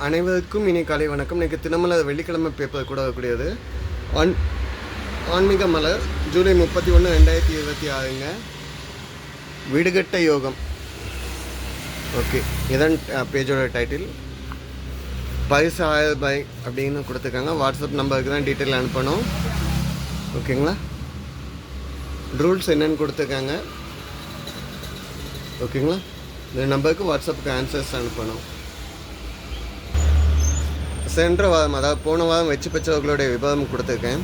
அனைவருக்கும் இனி காலை வணக்கம். இன்றைக்கி தினமலர் வெள்ளிக்கிழமை பேப்பர் கூட வரக்கூடியது. ஆன்மீக மலர் ஜூலை 31, 2026ங்க. வீடுகட்ட யோகம். ஓகே, இதான் பேஜோட டைட்டில். பரிசு 1000 ரூபாய் அப்படின்னு கொடுத்துருக்காங்க. வாட்ஸ்அப் நம்பருக்கு தான் டீட்டெயில் அனுப்பணும். ஓகேங்களா? ரூல்ஸ் என்னென்னு கொடுத்துருக்காங்க. ஓகேங்களா? இந்த நம்பருக்கு வாட்ஸ்அப்புக்கு ஆன்சர்ஸ் அனுப்பணும். சென்ற வாரம், அதாவது போன வாரம் வெற்றி பெற்றவர்களுடைய விபரம் கொடுத்துருக்கேன்.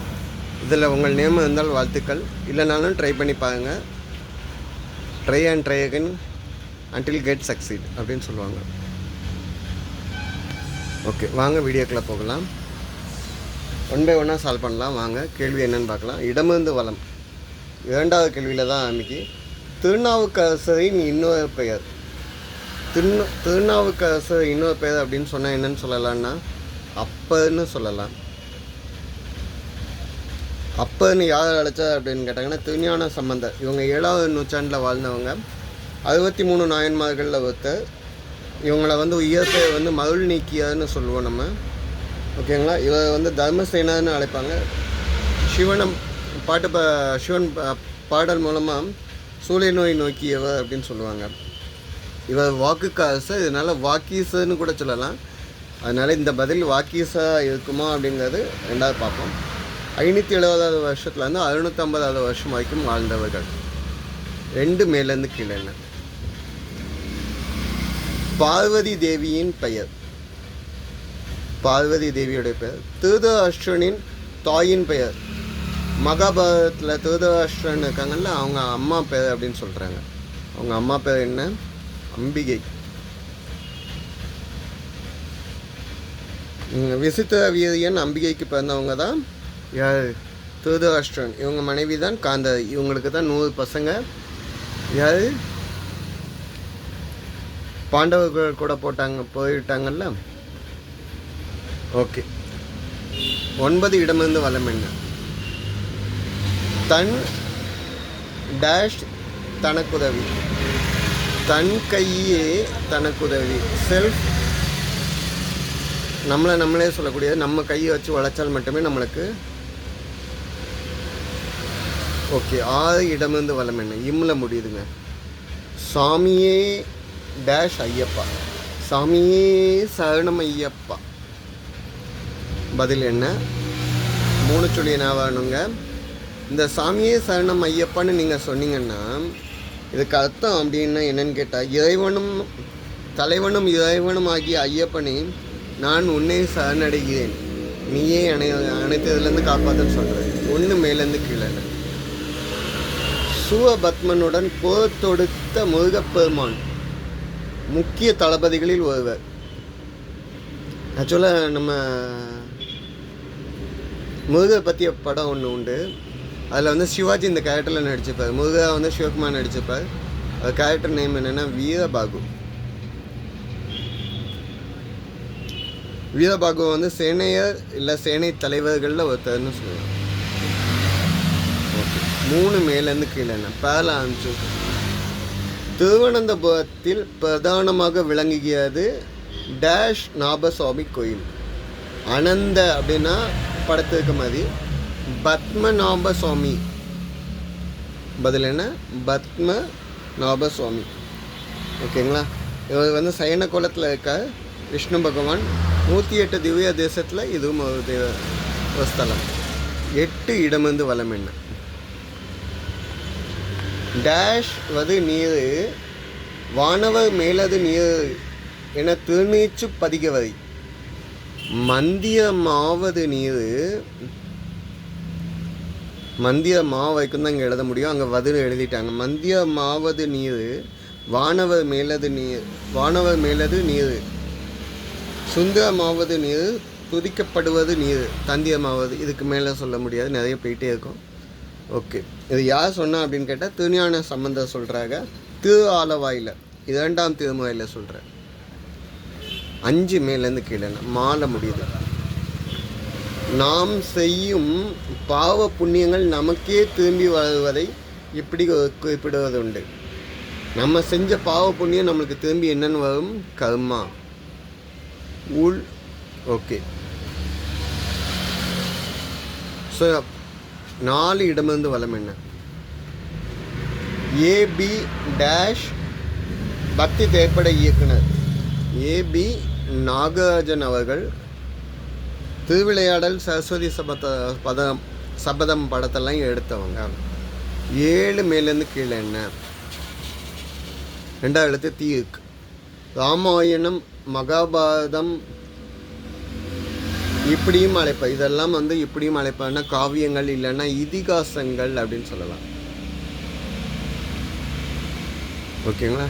இதில் உங்கள் நேம் இருந்தால் வாழ்த்துக்கள், இல்லைனாலும் ட்ரை பண்ணி பாருங்கள். Try and try again until get succeed அப்படின்னு சொல்லுவாங்க. ஓகே, வாங்க வீடியோக்குள்ளே போகலாம். ஒன் பை ஒன்னாக சால்வ் பண்ணலாம். வாங்க, கேள்வி என்னென்னு பார்க்கலாம். இடமிருந்து வளம். இரண்டாவது கேள்வியில் தான் அன்றைக்கி திருநாவுக்கரசரின் இன்னொரு பெயர். திருநாவுக்கரசர் இன்னொரு பெயர் அப்படின்னு சொன்னால் என்னென்னு சொல்லலான்னா அப்பன்னு சொல்லலாம். அப்பன்னு யார் அழைச்சா அப்படின்னு கேட்டாங்கன்னா திருஞான சம்பந்தர். இவங்க 7வது நூற்றாண்டில் வாழ்ந்தவங்க. 63 நாயன்மார்களில் ஒருத்தர். இவங்களை இயற்கையை மருள் நீக்கியன்னு சொல்லுவோம் நம்ம. ஓகேங்களா? இவர் தர்மசேனர்னு அழைப்பாங்க. சிவன் பாடல் மூலமாக சூளை நோய் நோக்கியவர் அப்படின்னு சொல்லுவாங்க. இவர் வாக்குக்கு அரசர், இதனால் வாக்கீசர்னு கூட சொல்லலாம். அதனால் இந்த பதில் வாக்கீஸாக இருக்குமா அப்படிங்கிறது ரெண்டாவது பார்ப்போம். 570வது வருஷத்துலேருந்து 650வது வருஷம் வரைக்கும் வாழ்ந்தவர்கள். 2 மேலேருந்து கீழே. என்ன பார்வதி தேவியின் பெயர்? பார்வதி தேவியுடைய பெயர். திருதராஷ்டிரனின் தாயின் பெயர். மகாபாரதத்தில் திருதராஷ்டிரன் இருக்காங்கல்ல, அவங்க அம்மா பேர் அப்படின்னு சொல்கிறாங்க. அவங்க அம்மா பேர் என்ன? அம்பிகை. விசித்திர வீரியன் அம்பிகைக்கு பிறந்தவங்க தான் யார்? திருதராஷ்டிரன். இவங்க மனைவி தான் காந்தாரி. இவங்களுக்கு தான் 100 பசங்க. யார்? பாண்டவர்கள் கூட போயிட்டாங்கல்ல. ஓகே, 9 இடமிருந்து வளம் என்ன? தன் டேஷ் தனக்குதவி. தன் கையே தனக்குதவி. செல்ஃப், நம்மளே சொல்லக்கூடியது. நம்ம கையை வச்சு உழைச்சால் மட்டுமே நம்மளுக்கு. ஓகே, 6 இடமிருந்து வளம் என்ன? இம்மில் முடியுதுங்க. சாமியே டேஷ் ஐயப்பா. சாமியே சரணம் ஐயப்பா. பதில் என்ன? 3 சொல்லி என்ன வரணுங்க? இந்த சாமியே சரணம் ஐயப்பான்னு நீங்கள் சொன்னீங்கன்னா இதுக்கு அர்த்தம் அப்படின்னா என்னன்னு கேட்டால், இறைவனும் தலைவனும் இறைவனும் ஆகிய ஐயப்பனே, நான் உன்னை சரணடைகிறேன், நீயே அனைத்ததுலேருந்து காப்பாற்றுன்னு சொல்கிறேன். 1 மேலேருந்து கீழே. சுவபத்மனுடன் போர் தொடுத்த முருகப்பெருமான் முக்கிய தளபதிகளில் ஒருவர். ஆக்சுவலாக நம்ம முருகர் பற்றிய படம் ஒன்று உண்டு. அதில் சிவாஜி இந்த கேரக்டரில் நடிச்சிருப்பார். முருகா சிவகுமார் நடிச்சிருப்பார். அது கேரக்டர் நேம் என்னென்னா வீரபாகு. வீரபாகு சேனையர் இல்லை சேனை தலைவர்களில் ஒருத்தர்னு சொல்லுவாங்க. ஓகே, 3 மேலேருந்து கீழே. பேல அஞ்சு. திருவனந்தபுரத்தில் பிரதானமாக விளங்குகிறது டேஷ் நாபசுவாமி கோயில். அனந்த அப்படின்னா படத்துக்கு மாதிரி. பத்மநாப சுவாமி. பதில் என்ன? பத்மநாப சுவாமி. ஓகேங்களா? இவர் சயன கோலத்தில் இருக்க விஷ்ணு பகவான். 108 திவ்ய தேசத்தில் இதுவும் ஒரு ஸ்தலம். 8 இடமிருந்து வளம் என்ன? டேஷ் நீர் வானவர் மேலது நீர் என திருநீச்சு பதிகவரை. மந்தியமாவது நீர். மந்திய மாவைக்கும் தான் இங்கே எழுத முடியும். அங்கே பதில் எழுதிட்டாங்க. மந்திய மாவது நீர் வானவர் மேலது நீர். சுந்தரமாவது நீர் துதிக்கப்படுவது நீர். தந்தியமாவது. இதுக்கு மேலே சொல்ல முடியாது, நிறைய போயிட்டே இருக்கும். ஓகே, இது யார் சொன்னா அப்படின்னு கேட்டால் திருஞான சம்பந்தர் சொல்கிறாங்க. திரு ஆலவாயில் 2ஆம் திருமுறையில் சொல்கிறேன். 5 மேலேருந்து கீழே. மாலை முடியுது. நாம் செய்யும் பாவ புண்ணியங்கள் நமக்கே திரும்பி வருவதை இப்படி குறிப்பிடுவது உண்டு. நம்ம செஞ்ச பாவ புண்ணியம் நம்மளுக்கு திரும்பி என்னென்னு வரும்? கர்மா. உள். ஓகே. ஸோ 4 இடமிருந்து வலம் என்ன? ஏபி டேஷ் பக்தி திரைப்பட இயக்குனர் ஏபி நாகராஜன் அவர்கள் திருவிளையாடல் சரஸ்வதி சபதம் படத்தெல்லாம் எடுத்தவங்க. 7 மேலேருந்து கீழே என்ன? 2 எழுத்து தீர்க்கு. ராமாயணம் மகாபாரதம் இப்படியும் அழைப்பா. இதெல்லாம் வந்து இப்படியும் அழைப்பான்னா காவியங்கள் இல்லைன்னா இதிகாசங்கள் அப்படின்னு சொல்லலாம். ஓகேங்களா?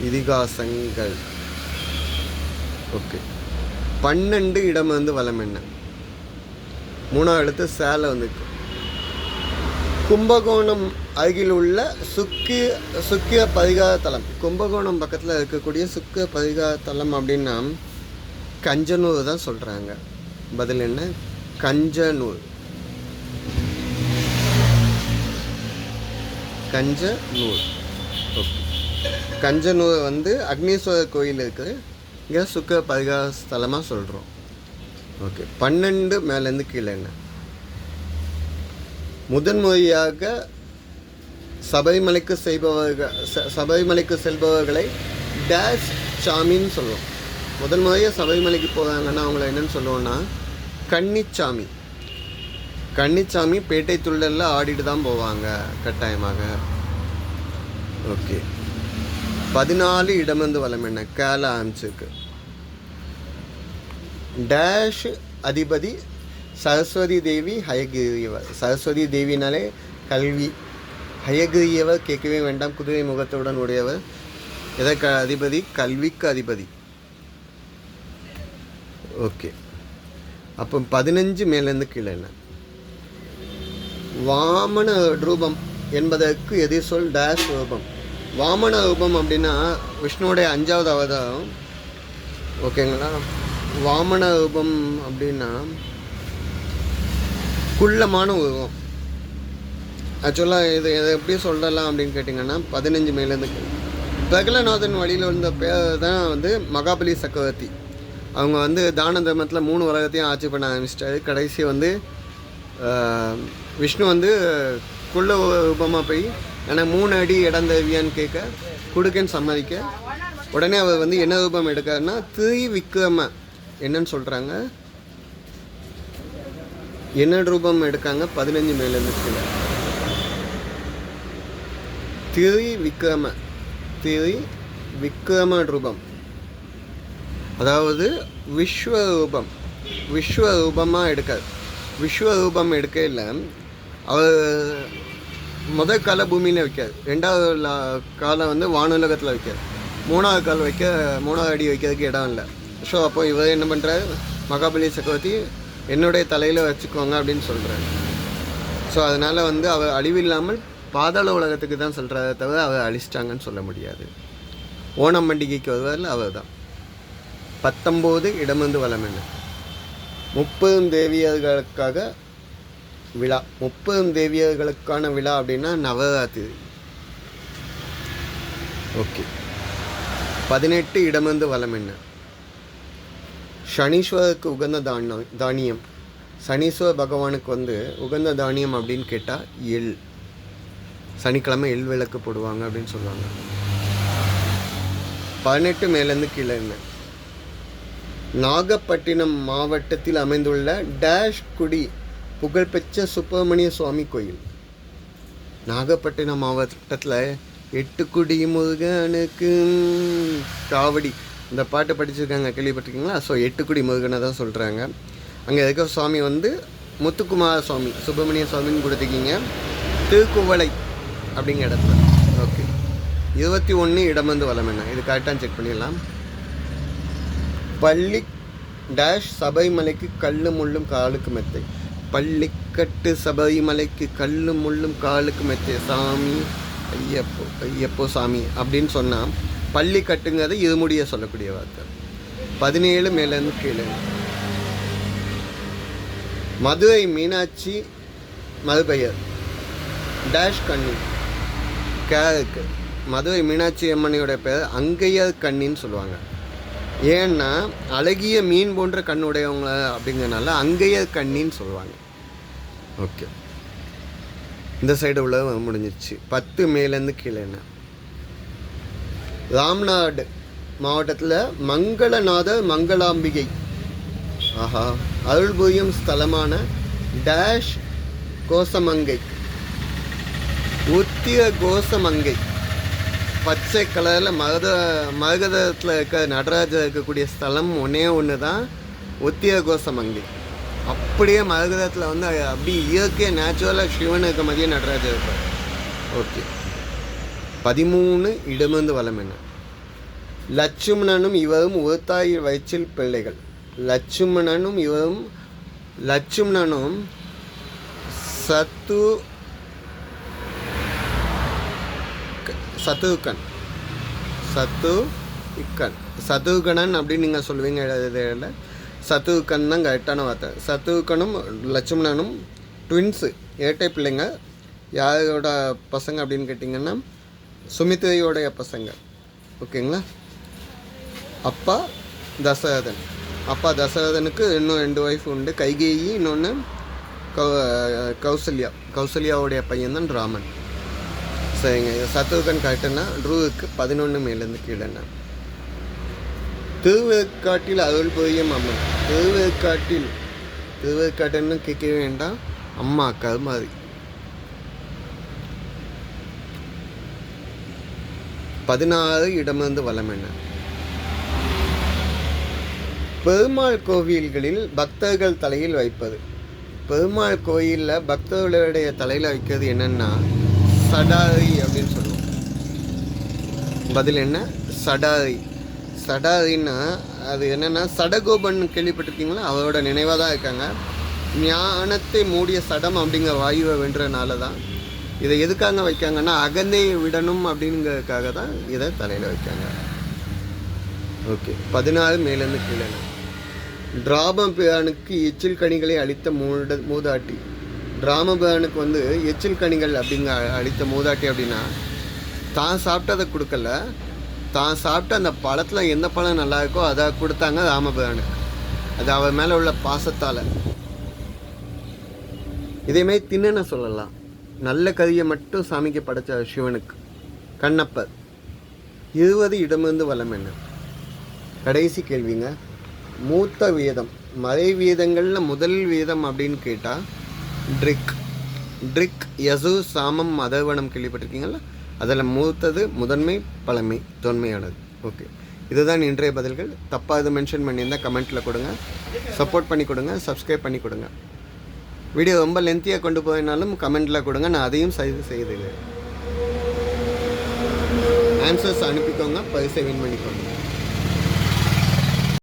இதிகாசங்கள். ஓகே. 12 இடம் வந்து வலம் என்ன? 3 எழுத்து சேலை வந்து. கும்பகோணம் அருகில் உள்ள சுக்கிய பரிகார தலம். கும்பகோணம் பக்கத்தில் இருக்கக்கூடிய சுக்கிய பரிகார தலம் அப்படின்னா கஞ்சனூர் தான் சொல்கிறாங்க. பதில் என்ன? கஞ்சனூர். கஞ்சனூர். ஓகே. கஞ்சனூர் வந்து அக்னீஸ்வரர் கோயில் இருக்குது. இங்கே சுக்கிர பரிகார ஸ்தலமாக சொல்கிறோம். ஓகே. 12 மேலேருந்து கீழே என்ன? முதன்முறையாக சபரிமலைக்கு செல்பவர்களை டேஷ் சாமின்னு சொல்லுவோம். முதல் முறையாக சபரிமலைக்கு போகிறாங்கன்னா அவங்கள என்னென்னு சொல்லுவோன்னா கன்னிச்சாமி. கன்னிச்சாமி பேட்டை துள்ளலில் ஆடிட்டு தான் போவாங்க கட்டாயமாக. ஓகே. 14 இடமிருந்து வலம் என்ன? கேல ஆம்ஸுக்கு. டேஷ் அதிபதி சரஸ்வதி தேவி ஹயகிரியவர். சரஸ்வதி தேவினாலே கல்வி. ஹயகிரியவர் கேட்கவே வேண்டாம், குதிரை முகத்துடன் உடையவர். எதற்கு அதிபதி? கல்விக்கு அதிபதி. ஓகே. அப்போ 15 மேலேருந்து கீழே என்ன? வாமன ரூபம் என்பதற்கு எதிர் சொல் டேஷ் ரூபம். வாமன ரூபம் அப்படின்னா விஷ்ணுவோடைய 5வது அவதாரம். ஓகேங்களா? வாமன ரூபம் அப்படின்னா குள்ளமான உருவம். ஆக்சுவலாக இதை எப்படி சொல்லலாம் அப்படின்னு கேட்டிங்கன்னா 15 மேலேருந்து பிரகலநாதன் வழியில் வந்த பேர் தான் வந்து மகாபலி சக்கரவர்த்தி. அவங்க வந்து தான தர்மத்தில் 3 உலகத்தையும் ஆட்சி பண்ண ஆரம்பிச்சிட்டாரு. கடைசி வந்து விஷ்ணு வந்து குள்ள ரூபமாக போய் எனக்கு 3 அடி இடம் தருவியான்னு கேட்க கொடுக்கன்னு சம்மதிக்க உடனே அவர் வந்து என்ன ரூபம் எடுக்காருன்னா திரிவிக்ரம என்னன்னு சொல்கிறாங்க. என்ன ரூபம் எடுக்காங்க? 15 மேலேருந்து கீழே திரிவிக்ரம ரூபம். அதாவது விஸ்வரூபமாக எடுக்காது. விஸ்வரூபம் எடுக்கையில் அவர் முதல் காலை பூமியில் வைக்காது, 2வது காலை வந்து வானுலகத்தில் வைக்காது, 3வது கால் 3வது அடி வைக்கிறதுக்கு இடம் இல்லை. ஸோ அப்போ இவர் என்ன பண்ணுறாரு? மகாபலி சக்கரவர்த்தி என்னுடைய தலையில் வச்சுக்கோங்க அப்படின்னு சொல்கிறாரு. ஸோ அதனால் வந்து அவர் அழிவில்லாமல் பாதாள உலகத்துக்கு தான் சொல்கிறத தவிர அவர் அழிச்சிட்டாங்கன்னு சொல்ல முடியாது. ஓணம் பண்டிகைக்கு வருவாரில் அவர் தான். 19 இடமிருந்து வலம் என்ன? 30 தேவியர்களுக்காக விழா. 30 தேவியர்களுக்கான விழா அப்படின்னா நவராத்திரி. ஓகே. 18 இடமிருந்து வலம் என்ன? சனீஸ்வருக்கு உகந்த தானியம். சனீஸ்வர பகவானுக்கு வந்து உகந்த தானியம் அப்படின்னு கேட்டால் எள். சனிக்கிழமை எள் விளக்கு போடுவாங்க அப்படின்னு சொல்லுவாங்க. 18 மேலேருந்து கீழே என்ன? நாகப்பட்டினம் மாவட்டத்தில் அமைந்துள்ள டேஷ் குடி புகழ்பெற்ற சுப்பிரமணிய சுவாமி கோயில். நாகப்பட்டினம் மாவட்டத்தில் 8 குடி முருகனுக்கு காவடி இந்த பாட்டு படிச்சிருக்காங்க, கேள்விப்பட்டிருக்கீங்களா? ஸோ 8 குடி முருகனை தான் சொல்கிறாங்க. அங்கே இருக்க சுவாமி வந்து முத்துக்குமார சுவாமி, சுப்பிரமணிய சுவாமின்னு கொடுத்துருக்கீங்க. திருக்குவளை அப்படிங்கிற இடத்துல. ஓகே. 21 இடமிருந்து வலம் என்ன? இது கரெக்டாக செக் பண்ணிடலாம். பள்ளி டேஷ் சபரிமலைக்கு கல்லு முள்ளும் காலுக்கு மெத்தை. பள்ளிக்கட்டு சபரிமலைக்கு கல்லு முள்ளும் காலுக்கு மெத்தை சாமி ஐயப்போ சாமி அப்படின்னு சொன்னால் பள்ளி கட்டுங்கிறது இருமுடிய சொல்லக்கூடிய வார்த்தை. 17 மேலேருந்து கீழே. மதுரை மீனாட்சி மறுபெயர் டேஷ் கண்ணி கேருக்கு. மதுரை மீனாட்சி அம்மனியோட பேர் அங்கையர் கண்ணின்னு சொல்லுவாங்க. ஏன்னா அழகிய மீன் போன்ற கண் உடையவங்க அப்படிங்கிறனால அங்கேயே கண்ணின்னு சொல்லுவாங்க. ஓகே, இந்த சைடு உள்ள முடிஞ்சிருச்சு. 10 மேலேருந்து கீழே என்ன. ராம்நாடு மாவட்டத்தில் மங்களநாத மங்களாம்பிகை அருள் புரியும் ஸ்தலமான டேஷ் கோசமங்கை, உத்திய கோசமங்கை. பச்சை கலரில் மகதத்தில் இருக்க நடராஜர் இருக்கக்கூடிய ஸ்தலம் ஒன்று தான் உத்திய கோசமங்கை. அப்படியே மகதத்தில் வந்து அப்படி இயற்கையாக நேச்சுரலாக சிவன் இருக்க மாதிரியே நடராஜர் இருப்பார். ஓகே, 13 இடமிருந்து வலம் என்ன. லட்சுமணனும் இவரும் ஒரு தாய் வயிற்றில் பிள்ளைகள். லட்சுமணனும் சத்துருக்கணன் அப்படின்னு நீங்கள் சொல்லுவீங்க. இதில் சத்துருக்கன் தான் கரெக்டான வார்த்தை. சத்துருக்கனும் லட்சுமணனும் ட்வின்ஸு, இரட்டை பிள்ளைங்க. யாரோட பசங்க அப்படின்னு கேட்டிங்கன்னா சுமித்ரையோடைய பசங்க. ஓகேங்களா. அப்பா தசரதனுக்கு இன்னும் 2 ஒய்ஃப் உண்டு. கைகேயி, இன்னொன்று கௌசல்யாவுடைய பையன்தான் ராமன். சரிங்க, சத்துருக்கன் கரெக்டுன்னா ரூவுக்கு 11 மேலேருந்து கீழேன்னா. திருவேற்காட்டில் அருள் புரியும் அம்மன். திருவேற்காட்டுன்னு கேட்கவே வேண்டாம், அம்மா கருமாரி. 16 இடமிருந்து வலம் என்ன. பெருமாள் கோவில்களில் பக்தர்கள் தலையில் வைப்பது. பெருமாள் கோயிலில் பக்தர்களுடைய தலையில் வைக்கிறது என்னென்னா சடாரி அப்படின்னு சொல்லுவோம். பதில் என்ன? சடாரின்னா அது என்னென்னா சடகோபன் கேள்விப்பட்டிருக்கீங்களா? அவரோட நினைவாக தான் இருக்காங்க. ஞானத்தை மூடிய சடம் அப்படிங்கிற வாயுவை வென்றனால தான் இதை எதுக்காக வைக்காங்கன்னா அகந்தை விடணும் அப்படிங்கிறதுக்காக தான் இதை தலையில் வைக்காங்க. ஓகே, 16 மேலேருந்து கீழே. டிராமபிரானுக்கு எச்சில் கனிகளை அளித்த மூதாட்டி. டிராமபிரானுக்கு வந்து எச்சில் கனிகள் அப்படிங்க அளித்த மூதாட்டி அப்படின்னா தான் சாப்பிட்டதை கொடுக்கல, தான் சாப்பிட்ட அந்த பழத்தில் எந்த பழம் நல்லா இருக்கோ அதை கொடுத்தாங்க ராமபிரானுக்கு. அது அவர் மேலே உள்ள பாசத்தால். இதேமாதிரி தின்னு சொல்லலாம். நல்ல கறியை மட்டும் சாமிக்கு படைச்ச சிவனுக்கு. கண்ணப்பர். 20 இடமிருந்து வலம் என்ன. கடைசி கேள்விங்க. மூத்த வேதம். மறை வேதங்களில் முதல் வேதம் அப்படின்னு கேட்டால் ட்ரிக் யசு சாமம் அதர்வனம் கேள்விப்பட்டிருக்கீங்களா? அதில் மூத்தது முதன்மை, பழமை, தொன்மையானது. ஓகே, இதுதான் இன்றைய பதில்கள். தப்பாக இது மென்ஷன் பண்ணியிருந்தால் கமெண்ட்டில் கொடுங்க. சப்போர்ட் பண்ணி கொடுங்க, சப்ஸ்கிரைப் பண்ணி கொடுங்க. வீடியோ ரொம்ப லென்த்தியாக கொண்டு போயினாலும் கமெண்ட்டில் கொடுங்க, நான் அதையும் செய்து ஆன்சர்ஸ் அனுப்பிக்கோங்க, பரிசை வின் பண்ணிக்கோங்க.